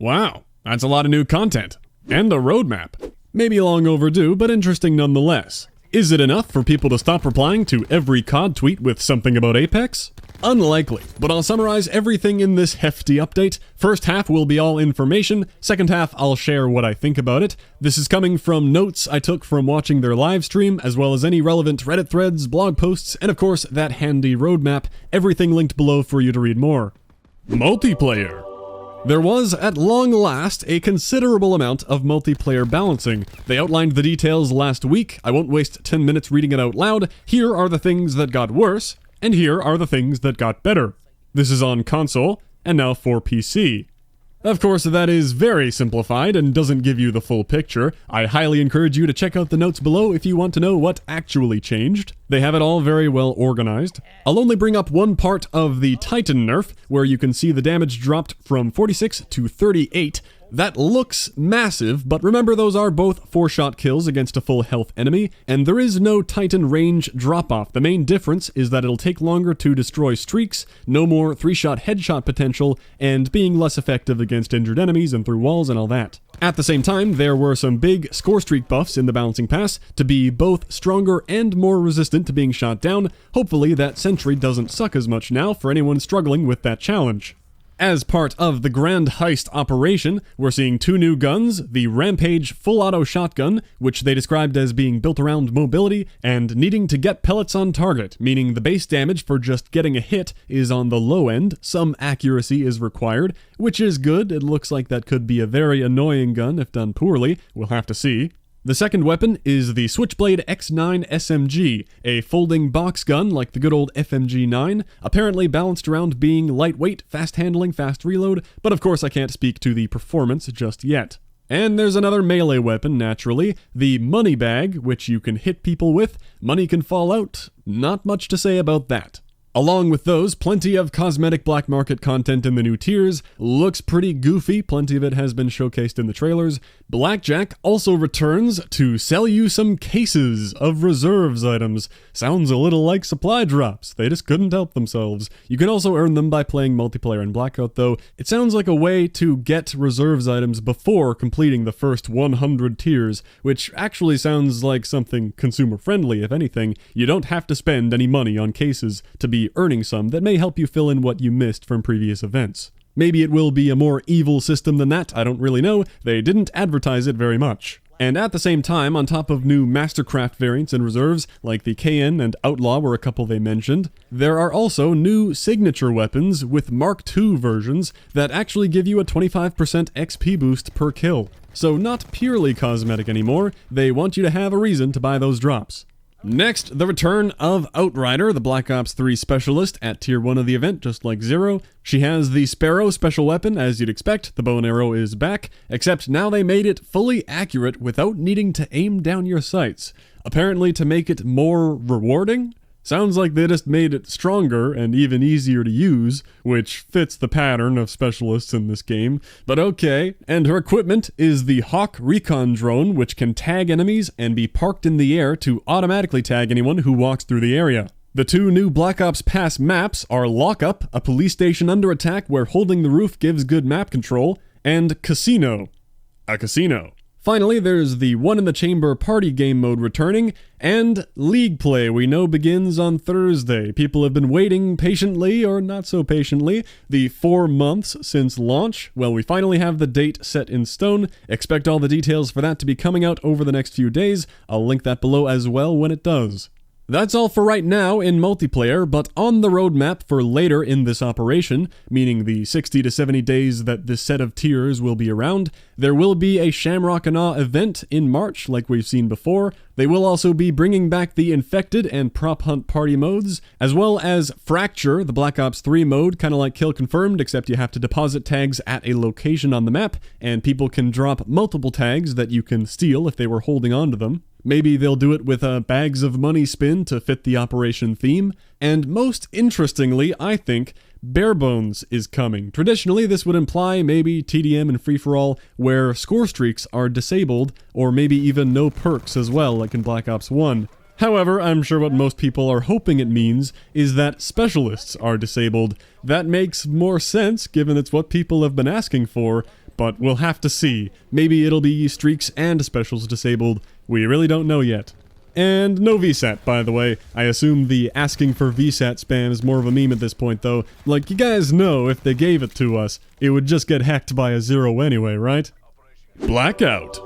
Wow, that's a lot of new content. And a roadmap. Maybe long overdue, but interesting nonetheless. Is it enough for people to stop replying to every COD tweet with something about Apex? Unlikely, but I'll summarize everything in this hefty update. First half will be all information, second half I'll share what I think about it. This is coming from notes I took from watching their live stream, as well as any relevant Reddit threads, blog posts, and of course that handy roadmap, everything linked below for you to read more. Multiplayer. There was, at long last, a considerable amount of multiplayer balancing. They outlined the details last week. I won't waste 10 minutes reading it out loud. Here are the things that got worse, and here are the things that got better. This is on console, and now for PC. Of course, that is very simplified and doesn't give you the full picture. I highly encourage you to check out the notes below if you want to know what actually changed. They have it all very well organized. I'll only bring up one part of the Titan nerf, where you can see the damage dropped from 46 to 38. That looks massive, but remember those are both 4-shot kills against a full health enemy, and there is no Titan range drop-off. The main difference is that it'll take longer to destroy streaks, no more 3-shot headshot potential, and being less effective against injured enemies and through walls and all that. At the same time, there were some big score streak buffs in the balancing pass to be both stronger and more resistant to being shot down. Hopefully that sentry doesn't suck as much now for anyone struggling with that challenge. As part of the Grand Heist operation, we're seeing 2 new guns, the Rampage full-auto shotgun, which they described as being built around mobility and needing to get pellets on target, meaning the base damage for just getting a hit is on the low end, some accuracy is required, which is good. It looks like that could be a very annoying gun if done poorly, we'll have to see. The second weapon is the Switchblade X9 SMG, a folding box gun like the good old FMG9, apparently balanced around being lightweight, fast handling, fast reload, but of course I can't speak to the performance just yet. And there's another melee weapon, naturally, the money bag, which you can hit people with. Money can fall out, not much to say about that. Along with those, plenty of cosmetic black market content in the new tiers. Looks pretty goofy, plenty of it has been showcased in the trailers. Blackjack also returns to sell you some cases of reserves items. Sounds a little like supply drops, they just couldn't help themselves. You can also earn them by playing multiplayer in Blackout though. It sounds like a way to get reserves items before completing the first 100 tiers, which actually sounds like something consumer friendly if anything. You don't have to spend any money on cases to be earning some that may help you fill in what you missed from previous events. Maybe it will be a more evil system than that, I don't really know. They didn't advertise it very much. And at the same time, on top of new Mastercraft variants and reserves, like the KN and Outlaw were a couple they mentioned, there are also new signature weapons with Mark II versions that actually give you a 25% XP boost per kill. So not purely cosmetic anymore, they want you to have a reason to buy those drops. Next, the return of Outrider, the Black Ops 3 specialist at Tier 1 of the event, just like Zero. She has the Sparrow special weapon, as you'd expect. The bow and arrow is back, except now they made it fully accurate without needing to aim down your sights. Apparently to make it more rewarding? Sounds like they just made it stronger and even easier to use, which fits the pattern of specialists in this game, but okay. And her equipment is the Hawk recon drone, which can tag enemies and be parked in the air to automatically tag anyone who walks through the area. The 2 new Black Ops Pass maps are Lockup, a police station under attack where holding the roof gives good map control, and Casino, a casino. Finally, there's the One in the Chamber party game mode returning, and League Play we know begins on Thursday. People have been waiting patiently, or not so patiently, the 4 months since launch. Well, we finally have the date set in stone. Expect all the details for that to be coming out over the next few days. I'll link that below as well when it does. That's all for right now in multiplayer, but on the roadmap for later in this operation, meaning the 60 to 70 days that this set of tiers will be around, there will be a Shamrock and Awe event in March like we've seen before. They will also be bringing back the Infected and Prop Hunt party modes, as well as Fracture, the Black Ops 3 mode, kinda like Kill Confirmed, except you have to deposit tags at a location on the map, and people can drop multiple tags that you can steal if they were holding on to them. Maybe they'll do it with a bags of money spin to fit the operation theme. And most interestingly, I think, Barebones is coming. Traditionally, this would imply maybe TDM and free-for-all, where score streaks are disabled, or maybe even no perks as well, like in Black Ops 1. However, I'm sure what most people are hoping it means is that specialists are disabled. That makes more sense, given it's what people have been asking for, but we'll have to see. Maybe it'll be streaks and specials disabled. We really don't know yet. And no VSAT, by the way. I assume the asking for VSAT spam is more of a meme at this point, though. Like, you guys know if they gave it to us, it would just get hacked by a 0 anyway, right? Blackout.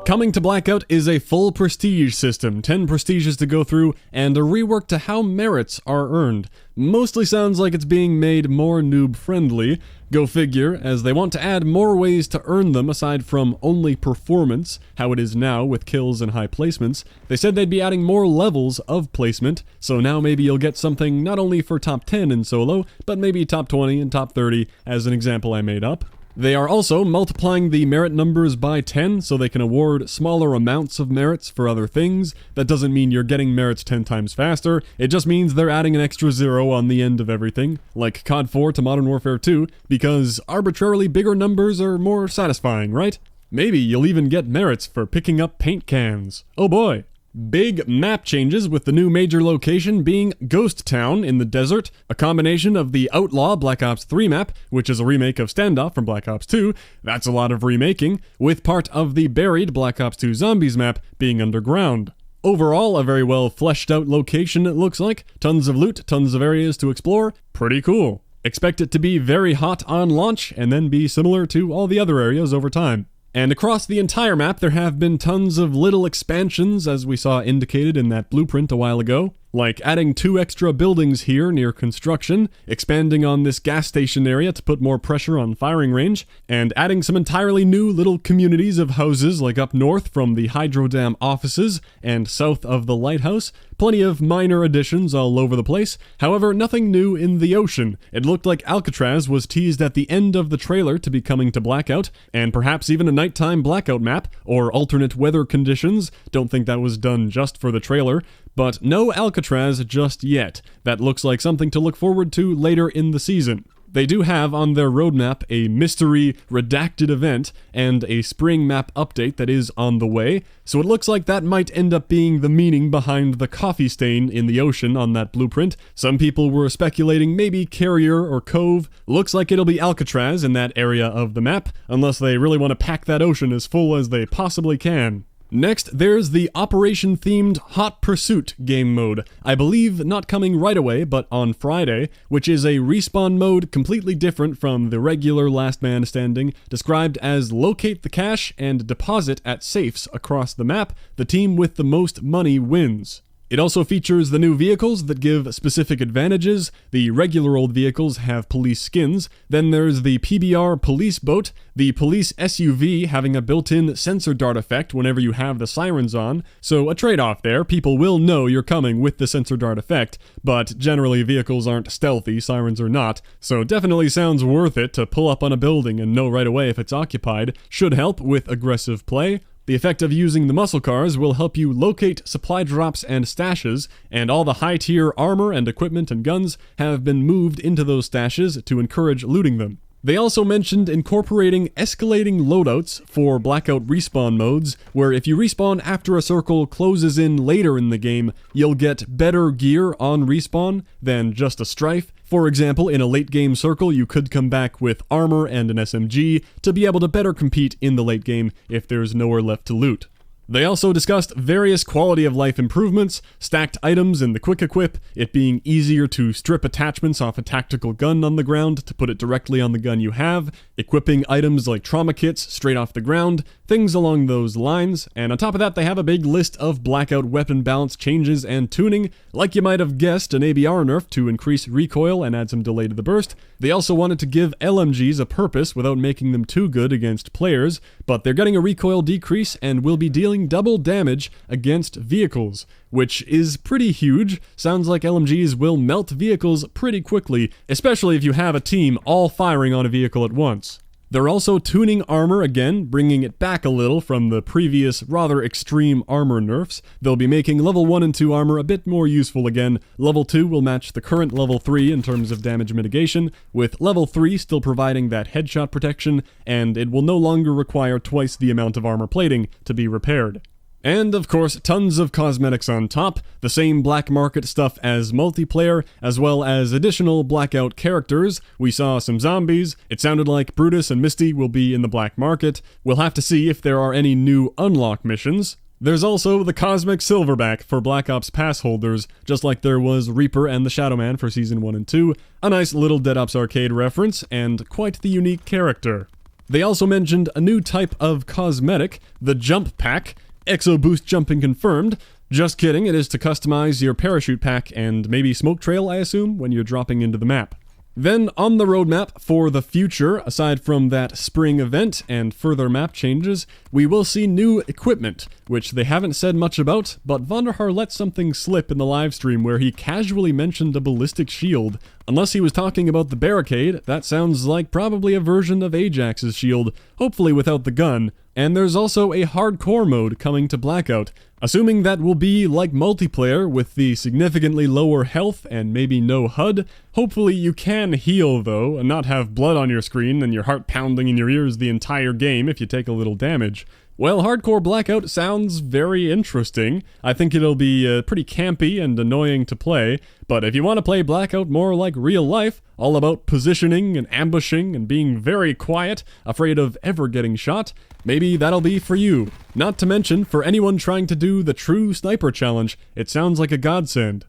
Coming to Blackout is a full prestige system, 10 prestiges to go through, and a rework to how merits are earned. Mostly sounds like it's being made more noob-friendly. Go figure, as they want to add more ways to earn them aside from only performance, how it is now with kills and high placements. They said they'd be adding more levels of placement, so now maybe you'll get something not only for top 10 in solo, but maybe top 20 and top 30, as an example I made up. They are also multiplying the merit numbers by 10 so they can award smaller amounts of merits for other things. That doesn't mean you're getting merits 10 times faster, it just means they're adding an extra 0 on the end of everything, like COD 4 to Modern Warfare 2, because arbitrarily bigger numbers are more satisfying, right? Maybe you'll even get merits for picking up paint cans. Oh boy. Big map changes with the new major location being Ghost Town in the desert, a combination of the Outlaw Black Ops 3 map, which is a remake of Standoff from Black Ops 2, that's a lot of remaking, with part of the buried Black Ops 2 Zombies map being underground. Overall, a very well fleshed out location it looks like, tons of loot, tons of areas to explore, pretty cool. Expect it to be very hot on launch and then be similar to all the other areas over time. And across the entire map, there have been tons of little expansions, as we saw indicated in that blueprint a while ago, like adding 2 extra buildings here near construction, expanding on this gas station area to put more pressure on firing range, and adding some entirely new little communities of houses like up north from the hydro dam offices and south of the lighthouse. Plenty of minor additions all over the place, however nothing new in the ocean. It looked like Alcatraz was teased at the end of the trailer to be coming to Blackout, and perhaps even a nighttime Blackout map, or alternate weather conditions. Don't think that was done just for the trailer. But no Alcatraz just yet. That looks like something to look forward to later in the season. They do have on their roadmap a mystery redacted event and a spring map update that is on the way, so it looks like that might end up being the meaning behind the coffee stain in the ocean on that blueprint. Some people were speculating maybe Carrier or Cove. Looks like it'll be Alcatraz in that area of the map, unless they really want to pack that ocean as full as they possibly can. Next, there's the Operation-themed Hot Pursuit game mode. I believe not coming right away, but on Friday, which is a respawn mode completely different from the regular Last Man Standing, described as locate the cache and deposit at safes across the map. The team with the most money wins. It also features the new vehicles that give specific advantages. The regular old vehicles have police skins. Then there's the PBR police boat, the police SUV having a built-in sensor dart effect whenever you have the sirens on. So a trade-off there, people will know you're coming with the sensor dart effect, but generally vehicles aren't stealthy, sirens are not, so definitely sounds worth it to pull up on a building and know right away if it's occupied. Should help with aggressive play. The effect of using the muscle cars will help you locate supply drops and stashes, and all the high-tier armor and equipment and guns have been moved into those stashes to encourage looting them. They also mentioned incorporating escalating loadouts for Blackout respawn modes, where if you respawn after a circle closes in later in the game, you'll get better gear on respawn than just a strife. For example, in a late game circle, you could come back with armor and an SMG to be able to better compete in the late game if there's nowhere left to loot. They also discussed various quality of life improvements, stacked items in the quick equip, it being easier to strip attachments off a tactical gun on the ground to put it directly on the gun you have, equipping items like trauma kits straight off the ground, things along those lines, and on top of that they have a big list of Blackout weapon balance changes and tuning, like you might have guessed an ABR nerf to increase recoil and add some delay to the burst. They also wanted to give LMGs a purpose without making them too good against players, but they're getting a recoil decrease and will be dealing double damage against vehicles, which is pretty huge. Sounds like LMGs will melt vehicles pretty quickly, especially if you have a team all firing on a vehicle at once. They're also tuning armor again, bringing it back a little from the previous rather extreme armor nerfs. They'll be making level 1 and 2 armor a bit more useful again. Level 2 will match the current level 3 in terms of damage mitigation, with level 3 still providing that headshot protection, and it will no longer require twice the amount of armor plating to be repaired. And of course, tons of cosmetics on top, the same black market stuff as multiplayer, as well as additional Blackout characters. We saw some zombies, it sounded like Brutus and Misty will be in the black market. We'll have to see if there are any new unlock missions. There's also the Cosmic Silverback for Black Ops pass holders, just like there was Reaper and the Shadow Man for Season 1 and 2, a nice little Dead Ops Arcade reference, and quite the unique character. They also mentioned a new type of cosmetic, the Jump Pack. Exo Boost jumping confirmed. Just kidding, it is to customize your parachute pack and maybe smoke trail, I assume, when you're dropping into the map. Then, on the roadmap for the future, aside from that spring event and further map changes, we will see new equipment, which they haven't said much about, but Vonderhaar let something slip in the livestream where he casually mentioned a ballistic shield. Unless he was talking about the barricade, that sounds like probably a version of Ajax's shield, hopefully without the gun. And there's also a hardcore mode coming to Blackout, assuming that will be like multiplayer with the significantly lower health and maybe no HUD. Hopefully you can heal though, and not have blood on your screen and your heart pounding in your ears the entire game if you take a little damage. Well, hardcore Blackout sounds very interesting. I think it'll be pretty campy and annoying to play, but if you want to play Blackout more like real life, all about positioning and ambushing and being very quiet, afraid of ever getting shot, maybe that'll be for you. Not to mention, for anyone trying to do the true sniper challenge, it sounds like a godsend.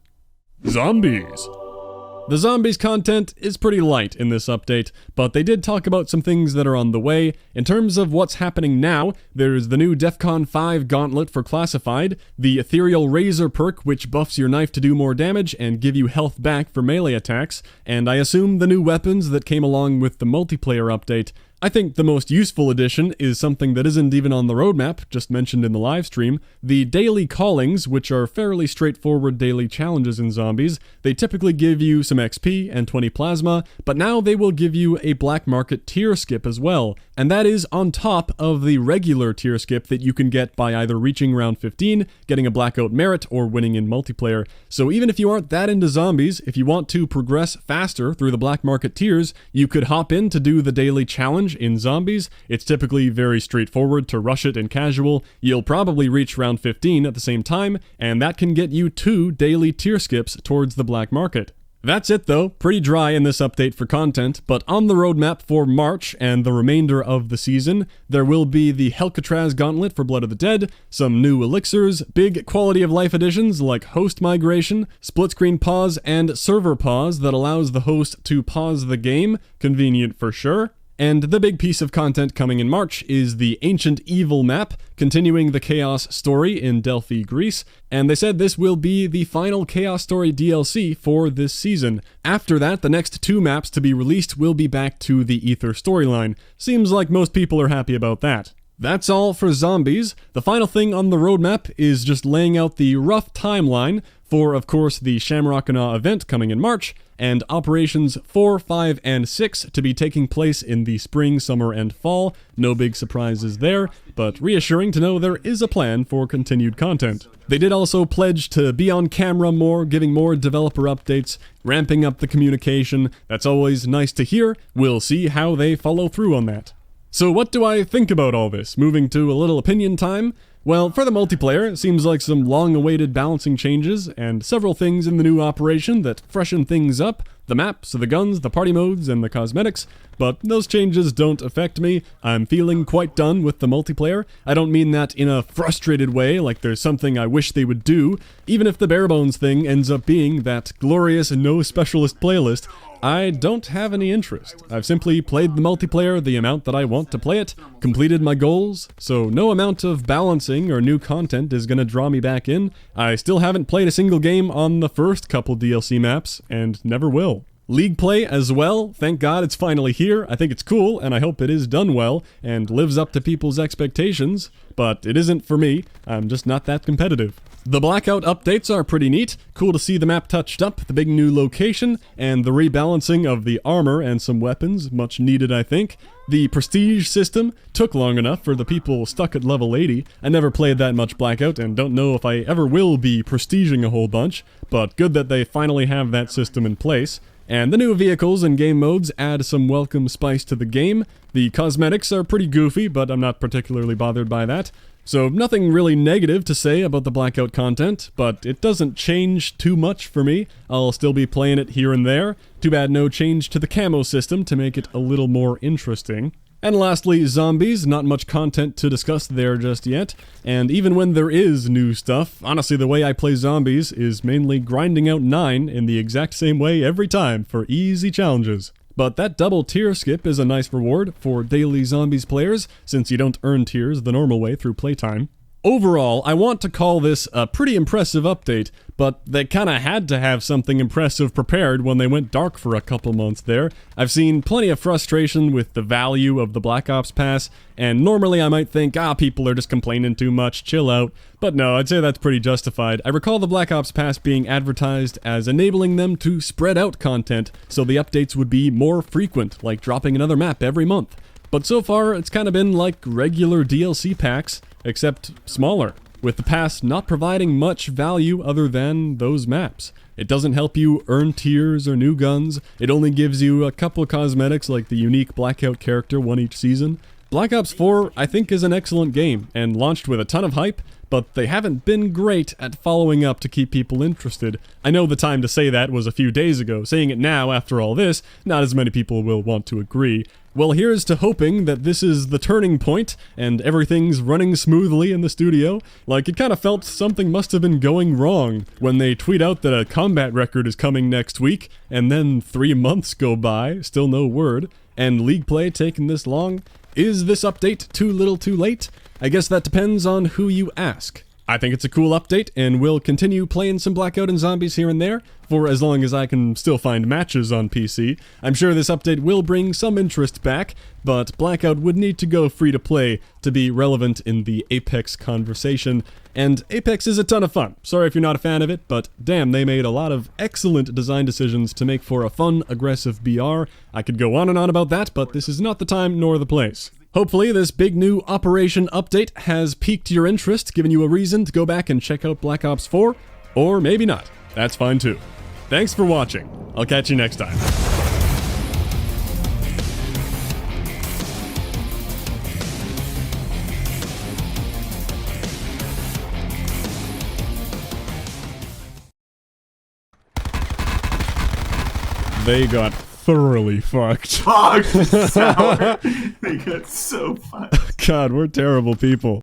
Zombies! The zombies content is pretty light in this update, but they did talk about some things that are on the way. In terms of what's happening now, there's the new Defcon 5 gauntlet for classified, the Ethereal Razor perk which buffs your knife to do more damage and give you health back for melee attacks, and I assume the new weapons that came along with the multiplayer update. I think the most useful addition is something that isn't even on the roadmap, just mentioned in the livestream, the daily callings, which are fairly straightforward daily challenges in zombies. They typically give you some XP and 20 plasma, but now they will give you a black market tier skip as well, and that is on top of the regular tier skip that you can get by either reaching round 15, getting a Blackout merit, or winning in multiplayer. So even if you aren't that into zombies, if you want to progress faster through the black market tiers, you could hop in to do the daily challenge in zombies. It's typically very straightforward to rush it in casual. You'll probably reach round 15 at the same time, and that can get you 2 daily tier skips towards the black market. That's it though, pretty dry in this update for content, but on the roadmap for March and the remainder of the season, there will be the Alcatraz gauntlet for Blood of the Dead, some new elixirs, big quality of life additions like host migration, split screen pause, and server pause that allows the host to pause the game, convenient for sure. And the big piece of content coming in March is the Ancient Evil map, continuing the Chaos story in Delphi, Greece, and they said this will be the final Chaos Story DLC for this season. After that, the next 2 maps to be released will be back to the Ether storyline. Seems like most people are happy about that. That's all for zombies. The final thing on the roadmap is just laying out the rough timeline for, of course, the Shamrock and Awe event coming in March, and Operations 4, 5, and 6 to be taking place in the spring, summer, and fall. No big surprises there, but reassuring to know there is a plan for continued content. They did also pledge to be on camera more, giving more developer updates, ramping up the communication. That's always nice to hear. We'll see how they follow through on that. So what do I think about all this? Moving to a little opinion time? Well, for the multiplayer, it seems like some long-awaited balancing changes, and several things in the new operation that freshen things up, the maps, the guns, the party modes, and the cosmetics, but those changes don't affect me. I'm feeling quite done with the multiplayer. I don't mean that in a frustrated way, like there's something I wish they would do. Even if the bare bones thing ends up being that glorious no specialist playlist, I don't have any interest. I've simply played the multiplayer the amount that I want to play it, completed my goals, so no amount of balancing or new content is gonna draw me back in. I still haven't played a single game on the first couple DLC maps, and never will. League play as well, thank God it's finally here. I think it's cool, and I hope it is done well, and lives up to people's expectations, but it isn't for me. I'm just not that competitive. The Blackout updates are pretty neat. Cool to see the map touched up, the big new location, and the rebalancing of the armor and some weapons, much needed I think. The prestige system took long enough for the people stuck at level 80. I never played that much Blackout and don't know if I ever will be prestiging a whole bunch, but good that they finally have that system in place. And the new vehicles and game modes add some welcome spice to the game. The cosmetics are pretty goofy, but I'm not particularly bothered by that. So nothing really negative to say about the Blackout content, but it doesn't change too much for me. I'll still be playing it here and there. Too bad no change to the camo system to make it a little more interesting. And lastly, zombies, not much content to discuss there just yet, and even when there is new stuff, honestly the way I play zombies is mainly grinding out 9 in the exact same way every time for easy challenges. But that double tier skip is a nice reward for daily zombies players, since you don't earn tiers the normal way through playtime. Overall, I want to call this a pretty impressive update, but they kinda had to have something impressive prepared when they went dark for a couple months there. I've seen plenty of frustration with the value of the Black Ops Pass, and normally I might think, people are just complaining too much, chill out. But no, I'd say that's pretty justified. I recall the Black Ops Pass being advertised as enabling them to spread out content, so the updates would be more frequent, like dropping another map every month. But so far, it's kind of been like regular DLC packs, except smaller, with the pass not providing much value other than those maps. It doesn't help you earn tiers or new guns, it only gives you a couple of cosmetics like the unique Blackout character, one each season. Black Ops 4, I think, is an excellent game, and launched with a ton of hype, but they haven't been great at following up to keep people interested. I know the time to say that was a few days ago. Saying it now, after all this, not as many people will want to agree. Well, here's to hoping that this is the turning point, and everything's running smoothly in the studio. Like, it kind of felt something must have been going wrong when they tweet out that a combat record is coming next week, and then 3 months go by, still no word, and League play taking this long. Is this update too little too late? I guess that depends on who you ask. I think it's a cool update, and we'll continue playing some Blackout and Zombies here and there, for as long as I can still find matches on PC. I'm sure this update will bring some interest back, but Blackout would need to go free to play to be relevant in the Apex conversation, and Apex is a ton of fun. Sorry if you're not a fan of it, but damn, they made a lot of excellent design decisions to make for a fun, aggressive BR. I could go on and on about that, but this is not the time nor the place. Hopefully this big new Operation update has piqued your interest, given you a reason to go back and check out Black Ops 4, or maybe not. That's fine too. Thanks for watching. I'll catch you next time. They got thoroughly fucked. Fuck! Sour. They got so fucked. God, we're terrible people.